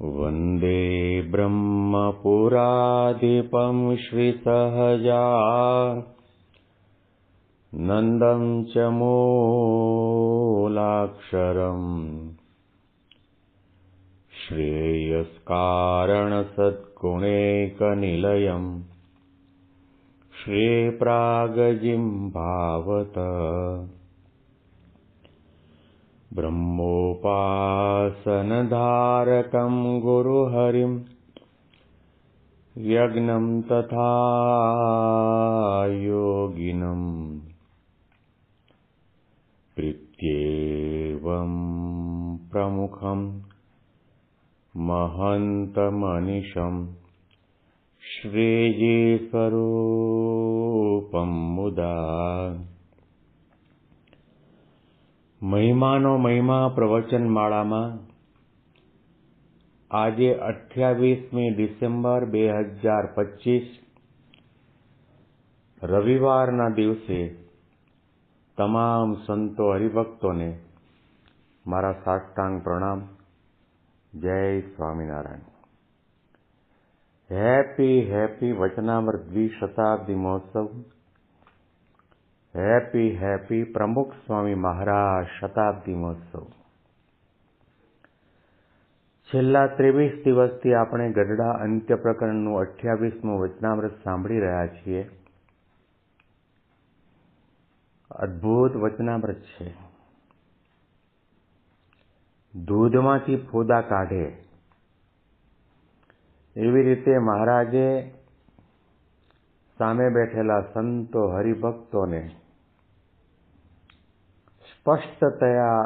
वन्दे ब्रह्मपुराधिपं श्रीसहजानन्दं च मूलाक्षरम् श्रेयस्कारणसद्गुणैकनिलयम् श्रीप्रागजिह्वावत ब्रह्मोपासनधारकं गुरुहरिं यज्ञं तथा योगिनं प्रीत्येवं प्रमुखं महन्तमनिशं श्रीजीस्वरूपं मुदा મહિમાનો મહિમા પ્રવચન માળામાં આજે 28મી ડિસેમ્બર 2025 રવિવારના દિવસે તમામ સંતો હરિભક્તોને મારા સાષ્ટાંગ પ્રણામ. જય સ્વામિનારાયણ. હેપી વચનામૃત દ્વિશતાબ્દી મહોત્સવ. હેપી પ્રમુખ સ્વામી મહારાજ શતાબ્દી મહોત્સવ. છેલ્લા 23 દિવસથી આપણે ગઢડા અંત્ય પ્રકરણનું 28મું વચનામૃત સાંભળી રહ્યા છીએ. અદ્ભુત વચનામૃત છે. દૂધમાંથી ફોદા કાઢે એવી રીતે મહારાજે સામે બેઠેલા સંતો હરિભક્તોને સ્પષ્ટતયા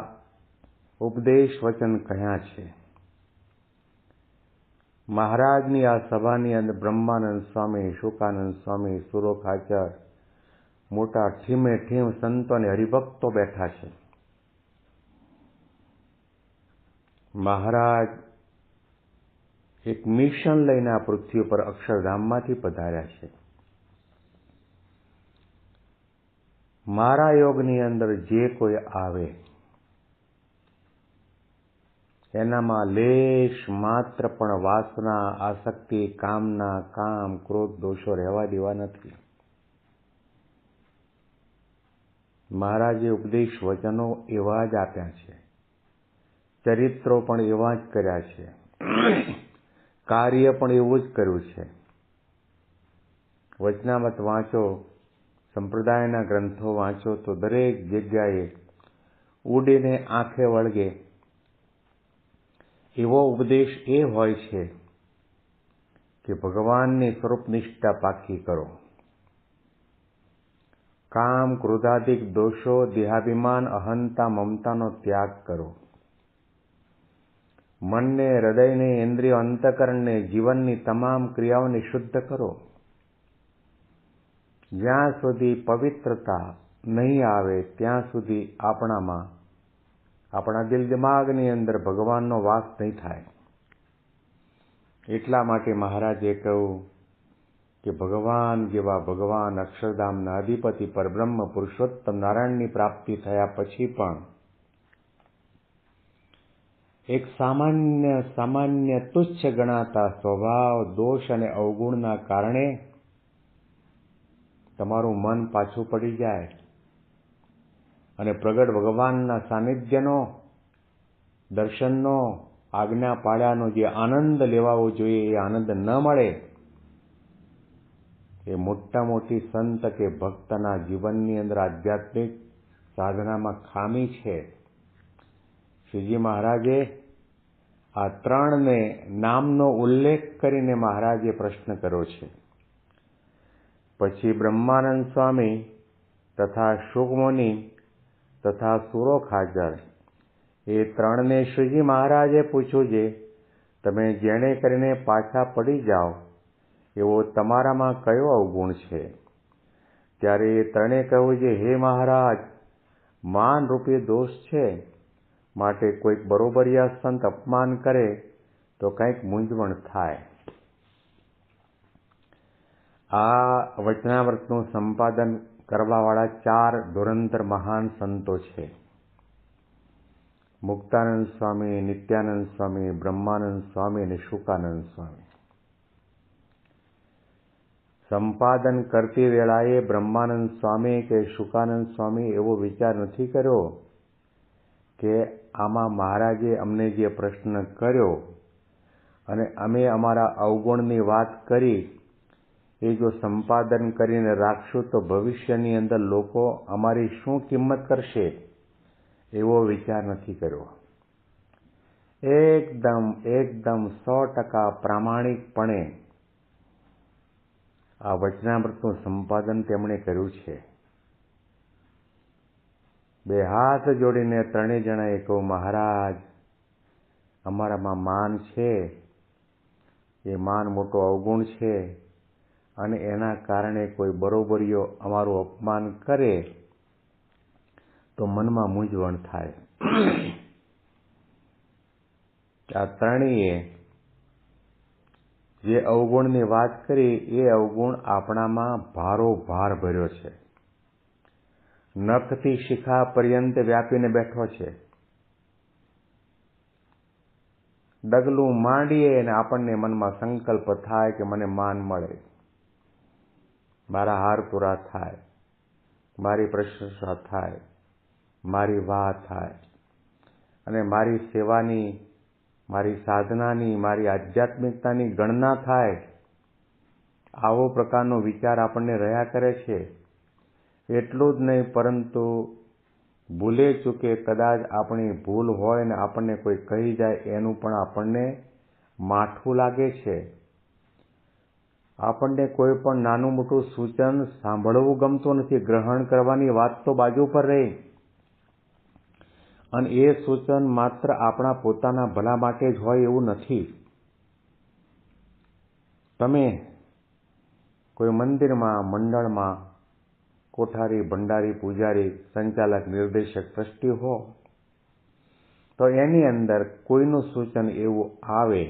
ઉપદેશ વચન કહ્યા છે. મહારાજની આ સભાની અંદર બ્રહ્માનંદ સ્વામી, શુકાનંદ સ્વામી, સુરોખાચર, મોટા ઠીમે ઠીમ સંતો અને હરિભક્તો બેઠા છે. મહારાજ એક મિશન લઈને આ પૃથ્વી પર અક્ષરધામમાંથી પધાર્યા છે. મારા યોગની અંદર જે કોઈ આવે એનામાં લેશ માત્ર પણ વાસના, આસક્તિ, કામના, કામ, ક્રોધ, દોષો રહેવા દેવા નથી. મહારાજે ઉપદેશ વચનો એવા જ આપ્યા છે, ચરિત્રો પણ એવા જ કર્યા છે, કાર્ય પણ એવું જ કર્યું છે. વચનામૃત વાંચો, સંપ્રદાયના ગ્રંથો વાંચો તો દરેક જગ્યાએ ઉડીને આંખે વળગે એવો ઉપદેશ એ હોય છે કે ભગવાનની સ્વરૂપનિષ્ઠા પાકી કરો. કામ, ક્રોધાદિક દોષો, દેહાભિમાન, અહંતા, મમતાનો ત્યાગ કરો. મનને, હૃદયને, ઇન્દ્રિયો, અંતઃકરણને, જીવનની તમામ ક્રિયાઓને શુદ્ધ કરો. જ્યાં સુધી પવિત્રતા નહીં આવે ત્યાં સુધી આપણામાં, આપણા દિલ દિમાગની અંદર ભગવાનનો વાસ નહીં થાય. એટલા માટે મહારાજે કહ્યું કે ભગવાન જેવા ભગવાન અક્ષરધામના અધિપતિ પરબ્રહ્મ પુરુષોત્તમ નારાયણની પ્રાપ્તિ થયા પછી પણ એક સામાન્ય તુચ્છ ગણાતા સ્વભાવ, દોષ અને અવગુણના કારણે તમારું મન પાછું પડી જાય અને પ્રગટ ભગવાનના સાનિધ્યનો, દર્શનનો, આજ્ઞા પાળ્યાનો જે આનંદ લેવાવો જોઈએ એ આનંદ ન મળે. એ મોટા મોટી સંત કે ભક્તના જીવનની અંદર આધ્યાત્મિક સાધનામાં ખામી છે. શ્રીજી મહારાજે આ ત્રણને નામનો ઉલ્લેખ કરીને મહારાજે પ્રશ્ન કર્યો છે. પછી બ્રહ્માનંદ સ્વામી તથા શુકમુનિ તથા સુરોખાચર એ ત્રણને શ્રીજી મહારાજે પૂછ્યું છે, તમે જેણે કરીને પાછા પડી જાઓ એવો તમારામાં કયો અવગુણ છે? ત્યારે એ ત્રણે કહ્યું છે, હે મહારાજ, માન રૂપી દોષ છે. માટે કોઈક બરોબરિયા સંત અપમાન કરે તો કંઈક મૂંઝવણ થાય. આ વચનામૃતનું સંપાદન કરવાવાળા 4 ધુરંધર મહાન સંતો છે. મુક્તાનંદ સ્વામી, નિત્યાનંદ સ્વામી, બ્રહ્માનંદ સ્વામી અને શુકાનંદ સ્વામી. સંપાદન કરતી વેળાએ બ્રહ્માનંદ સ્વામી કે શુકાનંદ સ્વામી એવો વિચાર નથી કર્યો કે આમાં મહારાજે અમને જે પ્રશ્ન કર્યો અને અમે અમારા અવગુણની વાત કરી એ જો સંપાદન કરીને રાખશું તો ભવિષ્યની અંદર લોકો અમારી શું કિંમત કરશે એવો વિચાર નથી કર્યો. એકદમ 100% પ્રામાણિકપણે આ વચનામૃતનું સંપાદન તેમણે કર્યું છે. બે હાથ જોડીને ત્રણેય જણાએ કહ્યું, મહારાજ અમારામાં માન છે, એ માન મોટો અવગુણ છે અને એના કારણે કોઈ બરોબરીઓ અમારું અપમાન કરે તો મનમાં મૂંઝવણ થાય. આ ત્રણેય જે અવગુણની વાત કરી એ અવગુણ આપણામાં ભારોભાર ભર્યો છે, નખથી શિખા પર્યંત વ્યાપીને બેઠો છે. ડગલું માંડીએ અને આપણને મનમાં સંકલ્પ થાય કે મને માન મળે, મારા હાર પૂરા થાય, મારી પ્રશંસા થાય, મારી વાહ થાય અને મારી સેવાની, મારી સાધનાની, મારી આધ્યાત્મિકતાની ગણના થાય. આવો પ્રકારનો વિચાર આપણને રહ્યા કરે છે. એટલું જ નહીં, પરંતુ ભૂલે ચૂકે કદાચ આપણી ભૂલ હોય ને આપણને કોઈ કહી જાય એનું પણ આપણને માઠું લાગે છે. આપણને કોઈ પણ નાનું મોટું સૂચન સાંભળવું ગમતું નથી. ગ્રહણ કરવાની વાત તો બાજુ પર રહી અને એ સૂચન માત્ર આપણા પોતાના ભલા માટે જ હોય એવું નથી. તમે કોઈ મંદિરમાં, મંડળમાં કોઠારી, ભંડારી, પૂજારી, સંચાલક, નિર્દેશક, ટ્રસ્ટી હો તો એની અંદર કોઈનું સૂચન એવું આવે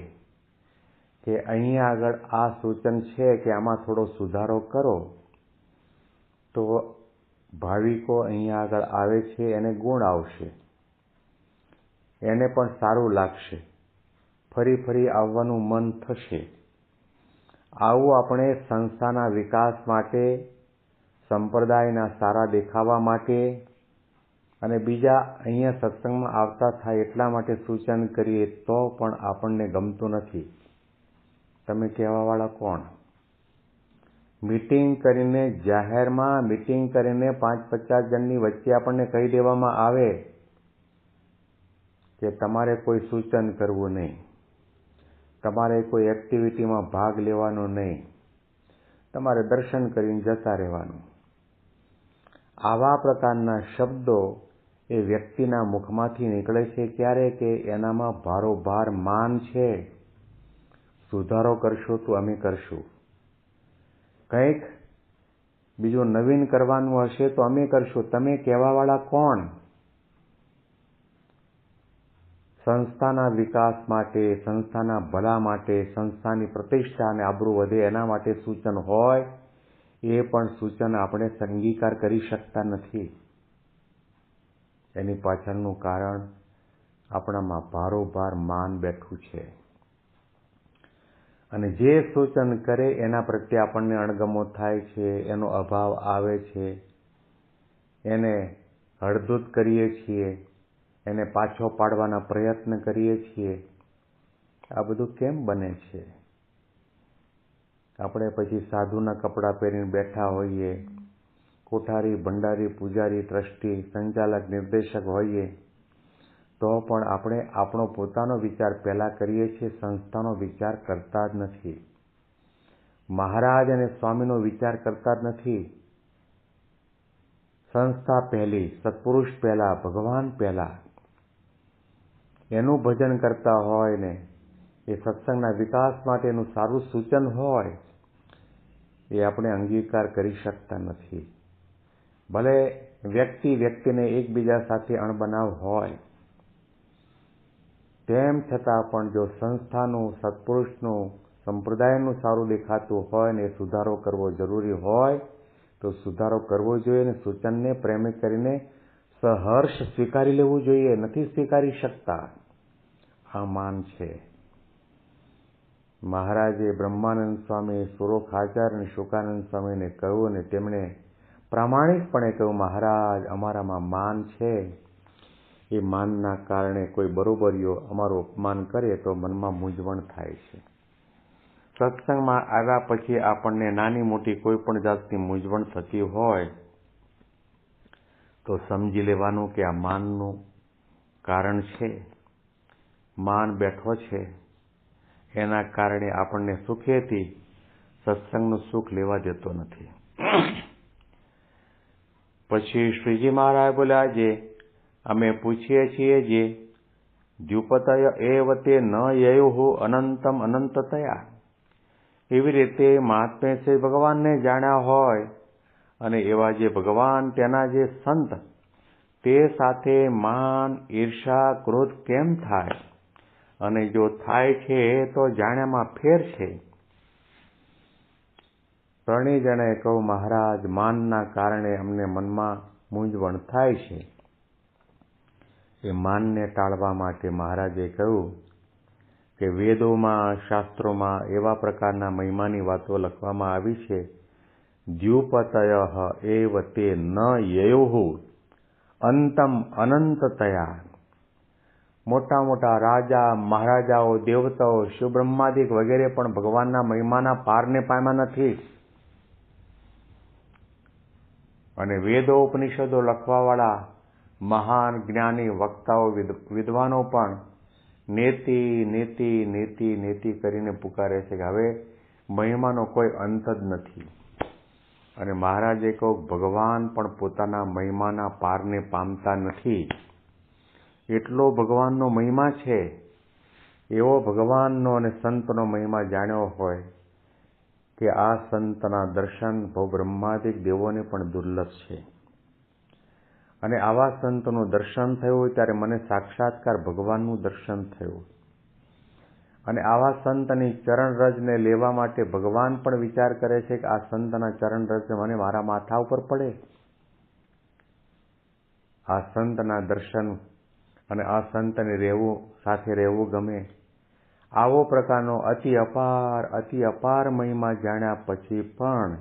કે અહીંયા આગળ આ સૂચન છે કે આમાં થોડો સુધારો કરો, તો ભાવિકો અહીંયા આગળ આવે છે એને ગુણ આવશે, એને પણ સારું લાગશે, ફરી આવવાનું મન થશે. આવું આપણે સંસ્થાના વિકાસ માટે, સંપ્રદાયના સારા દેખાવા માટે અને બીજા અહીંયા સત્સંગમાં આવતા થાય એટલા માટે સૂચન કરીએ તો પણ આપણને ગમતું નથી. તમે કહેવાવાળા કોણ? મીટિંગ કરીને, જાહેરમાં મીટિંગ કરીને 5-50 જણની વચ્ચે આપણને કહી દેવામાં આવે કે તમારે કોઈ સૂચન કરવું નહીં, તમારે કોઈ એક્ટિવિટીમાં ભાગ લેવાનો નહીં, તમારે દર્શન કરીને જતા રહેવાનું. આવા પ્રકારના શબ્દો એ વ્યક્તિના મુખમાંથી નીકળે છે ક્યારે કે એનામાં ભારોભાર માન છે. સુધારો કરશું તો અમે કરશું, કંઈક બીજું નવીન કરવાનું હશે તો અમે કરશું. તમે કહેવાવાળા કોણ? સંસ્થાના વિકાસ માટે, સંસ્થાના ભલા માટે, સંસ્થાની પ્રતિષ્ઠા અને આબરૂ વધે એના માટે સૂચન હોય એ પણ સૂચન આપણે અંગીકાર કરી શકતા નથી. એની પાછળનું કારણ આપણામાં ભારોભાર માન બેઠું છે અને જે સૂચન કરે એના પ્રત્યે આપણને અણગમો થાય છે, એનો અભાવ આવે છે, એને હળધૂત કરીએ છીએ, એને પાછો પાડવાના પ્રયત્ન કરીએ છીએ. આ બધું કેમ બને છે? આપણે પછી સાધુના કપડાં પહેરીને બેઠા હોઈએ, કોઠારી, ભંડારી, પૂજારી, ટ્રસ્ટી, સંચાલક, નિર્દેશક હોઈએ તો પણ આપણે આપણો પોતાનો વિચાર પહેલા કરીએ છીએ, સંસ્થાનો વિચાર કરતા જ નથી. મહારાજ અને સ્વામીનો વિચાર કરતા જ નથી. સંસ્થા પહેલી, સત્પુરુષ પહેલા, ભગવાન પહેલા. એનું ભજન કરતા હોય ને એ સત્સંગના વિકાસ માટેનું સારું સૂચન હોય એ આપણે અંગીકાર કરી શકતા નથી. ભલે વ્યક્તિને એકબીજા સાથે અણબનાવ હોય, તેમ છતાં પણ જો સંસ્થાનું, સત્પુરુષનું, સંપ્રદાયનું સારું દેખાતું હોય ને એ સુધારો કરવો જરૂરી હોય તો સુધારો કરવો જોઈએ ને સૂચનને પ્રેમ કરીને સહર્ષ સ્વીકારી લેવું જોઈએ, નથી સ્વીકારી શકતા. આ માન છે. મહારાજે બ્રહ્માનંદ સ્વામી, સુરોખ હાજર અને શુકાનંદ સ્વામીને કહ્યું અને તેમણે પ્રામાણિકપણે કહ્યું, મહારાજ, અમારામાં માન છે. એ માનના કારણે કોઈ બરોબરીઓ અમારું અપમાન કરે તો મનમાં મૂંઝવણ થાય છે. સત્સંગમાં આવ્યા પછી આપણને નાની મોટી કોઈ પણ જાતની મૂંઝવણ થતી હોય તો સમજી લેવાનું કે આ માનનું કારણ છે. માન બેઠો છે, એના કારણે આપણને સુખેથી સત્સંગનું સુખ લેવા દેતો નથી. પછી શ્રીજી મહારાજ બોલ્યા, જે અમે પૂછીએ છીએ જે દ્યુપતય એવ તે ન યયુઃ અનંતમ અનંતતયા. એવી રીતે મહાત્મે છે ભગવાનને જાણ્યા હોય અને એવા જે ભગવાન તેના જે સંત તે સાથે માન, ઈર્ષા, ક્રોધ કેમ થાય? અને જો થાય છે તો જાણ્યામાં ફેર છે. ત્રણેય જણાએ કહ્યું, મહારાજ, માનના કારણે અમને મનમાં મૂંઝવણ થાય છે. એ માનને ટાળવા માટે મહારાજે કહ્યું કે વેદોમાં, શાસ્ત્રોમાં એવા પ્રકારના મહિમાની વાતો લખવામાં આવી છે. દ્યુપતય એવ તે ન યયુઃ અંતમ અનંતતયા. મોટા મોટા રાજા, મહારાજાઓ, દેવતાઓ, શિવ બ્રહ્માદિક વગેરે પણ ભગવાનના મહિમાના પારને પામ્યા નથી. અને વેદો ઉપનિષદો લખવાવાળા મહાન જ્ઞાની વક્તાઓ, વિદ્વાનો પણ નેતિ નેતિ નેતિ નેતિ કરીને પુકારે છે કે હવે મહિમાનો કોઈ અંત જ નથી. અને મહારાજે કહ્યું, ભગવાન પણ પોતાના મહિમાના પારને પામતા નથી. એટલો ભગવાનનો મહિમા છે. એવો ભગવાનનો અને સંતનો મહિમા જાણ્યો હોય કે આ સંતના દર્શન બ્રહ્માદિક દેવોને પણ દુર્લભ છે. અને આવા સંતનું દર્શન થયું હોય ત્યારે મને સાક્ષાત્કાર ભગવાનનું દર્શન થયું. અને આવા સંતની ચરણરજને લેવા માટે ભગવાન પણ વિચાર કરે છે કે આ સંતના ચરણરજ મને મારા માથા ઉપર પડે. આ સંતના દર્શન અને આ સંતને સાથે રહેવું ગમે. આવો પ્રકારનો અતિ અપાર મહિમા જાણ્યા પછી પણ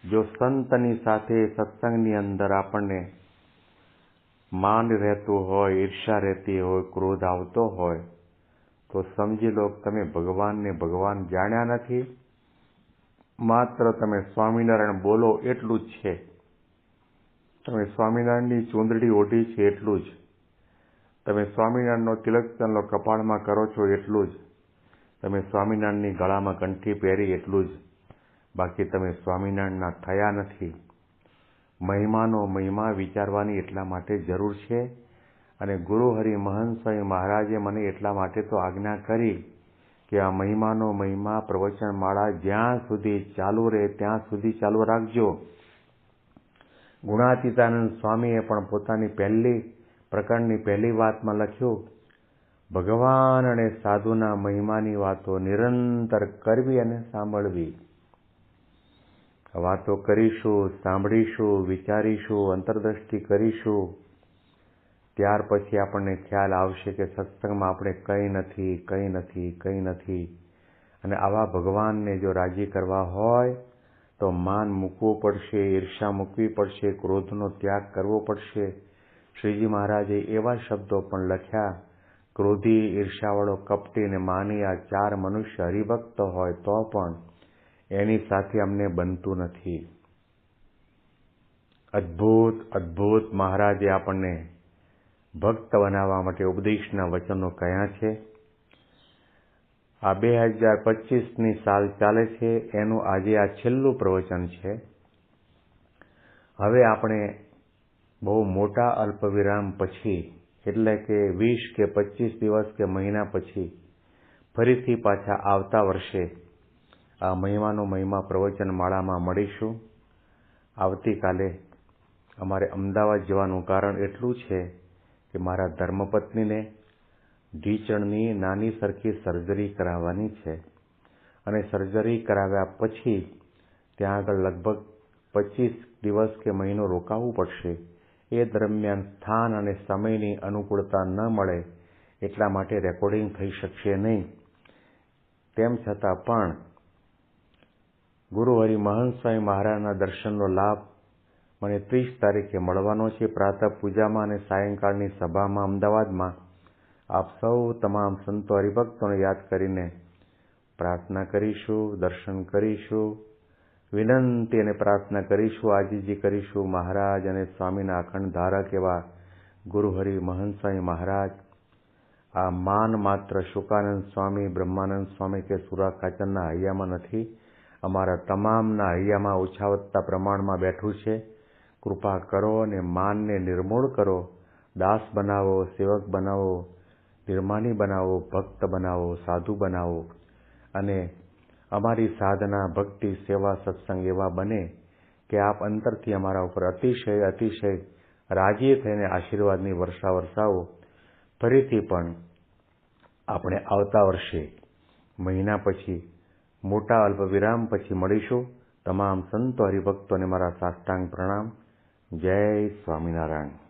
જો સંતની સાથે સત્સંગની અંદર આપણને માન રહેતું હોય, ઈર્ષા રહેતી હોય, ક્રોધ આવતો હોય તો સમજી લો તમે ભગવાનને ભગવાન જાણ્યા નથી. માત્ર તમે સ્વામિનારાયણ બોલો એટલું જ છે. તમે સ્વામિનારાયણની ચૂંદડી ઓઢી છે એટલું જ. તમે સ્વામિનારાયણનો તિલક ચાંદલો કપાળમાં કરો છો એટલું જ. તમે સ્વામિનારાયણની ગળામાં કંઠી પહેરી એટલું જ. બાકી તમે સ્વામિનારાયણના થયા નથી. મહિમાનો મહિમા વિચારવાની એટલા માટે જરૂર છે. અને ગુરુ હરિ મહંત સ્વામી મહારાજે મને એટલા માટે તો આજ્ઞા કરી કે આ મહિમાનો મહિમા પ્રવચનમાળા જ્યાં સુધી ચાલુ રહે ત્યાં સુધી ચાલુ રાખજો. ગુણાતીતાનંદ સ્વામીએ પણ પોતાની પ્રકરણની પહેલી વાતમાં લખ્યું, ભગવાન અને સાધુના મહિમાની વાતો નિરંતર કરવી અને સાંભળવી. વાતો કરીશું, સાંભળીશું, વિચારીશું, અંતર્દ્રષ્ટિ કરીશું, ત્યાર પછી આપણને ખ્યાલ આવશે કે સત્સંગમાં આપણે કંઈ નથી. અને આવા ભગવાનને જો રાજી કરવા હોય તો માન મૂકવું પડશે, ઈર્ષા મૂકવી પડશે, ક્રોધનો ત્યાગ કરવો પડશે. શ્રીજી મહારાજે એવા શબ્દો પણ લખ્યા, ક્રોધી, ઈર્ષાવાળો, કપટી અને માની આ 4 મનુષ્ય હરિભક્ત હોય તો પણ એની સાથે અમને બનતું નથી. અદ્ભુત મહારાજે આપણને ભક્ત બનાવવા માટે ઉપદેશના વચનો કહ્યા છે. આ 2025ની સાલ ચાલે છે, એનું આજે આ છેલ્લું પ્રવચન છે. હવે આપણે બહુ મોટા અલ્પવિરામ પછી એટલે કે 20 કે 25 દિવસ કે મહિના પછી ફરીથી પાછા આવતા વર્ષે આ મહિમા પ્રવચન માળામાં મળીશું. આવતીકાલે અમારે અમદાવાદ જવાનું કારણ એટલું છે કે મારા ધર્મપત્નીને ઢીચણની નાની સરખી સર્જરી કરાવવાની છે. અને સર્જરી કરાવ્યા પછી ત્યાં આગળ લગભગ 25 દિવસ કે મહિનો રોકાવું પડશે. એ દરમિયાન સ્થાન અને સમયની અનુકૂળતા ન મળે એટલા માટે રેકોર્ડિંગ થઈ શકશે નહીં. તેમ છતાં પણ ગુરુ હરિ મહંત સ્વામી મહારાજના દર્શનનો લાભ મને 30 તારીખે મળવાનો છે. પ્રાતઃ પૂજામાં અને સાયંકાળની સભામાં અમદાવાદમાં આપ સૌ તમામ સંતો હરિભક્તોને યાદ કરીને પ્રાર્થના કરીશું, દર્શન કરીશું, વિનંતી અને પ્રાર્થના કરીશું, આજીજી કરીશું. મહારાજ અને સ્વામીના અખંડ ધારક એવા ગુરુ હરિ મહંત સ્વામી મહારાજ આ માન માત્ર શુકાનંદ સ્વામી, બ્રહ્માનંદ સ્વામી કે સુરા ખાચરના હૈયામાં નથી, અમારા તમામના હૈયામાં ઓછા વત્તા પ્રમાણમાં બેઠું છે. કૃપા કરો અને માનને નિર્મૂળ કરો, દાસ બનાવો, સેવક બનાવો, નિર્માની બનાવો, ભક્ત બનાવો, સાધુ બનાવો અને અમારી સાધના, ભક્તિ, સેવા, સત્સંગ એવા બને કે આપ અંતરથી અમારા ઉપર અતિશય રાજી થઈને આશીર્વાદની વર્ષા વરસાવો. ફરીથી પણ આપણે આવતા વર્ષે મહિના પછી મોટા અલ્પ વિરામ પછી મળીશું. તમામ સંતો હરિભક્તોને મારા સાષ્ટાંગ પ્રણામ. જય સ્વામિનારાયણ.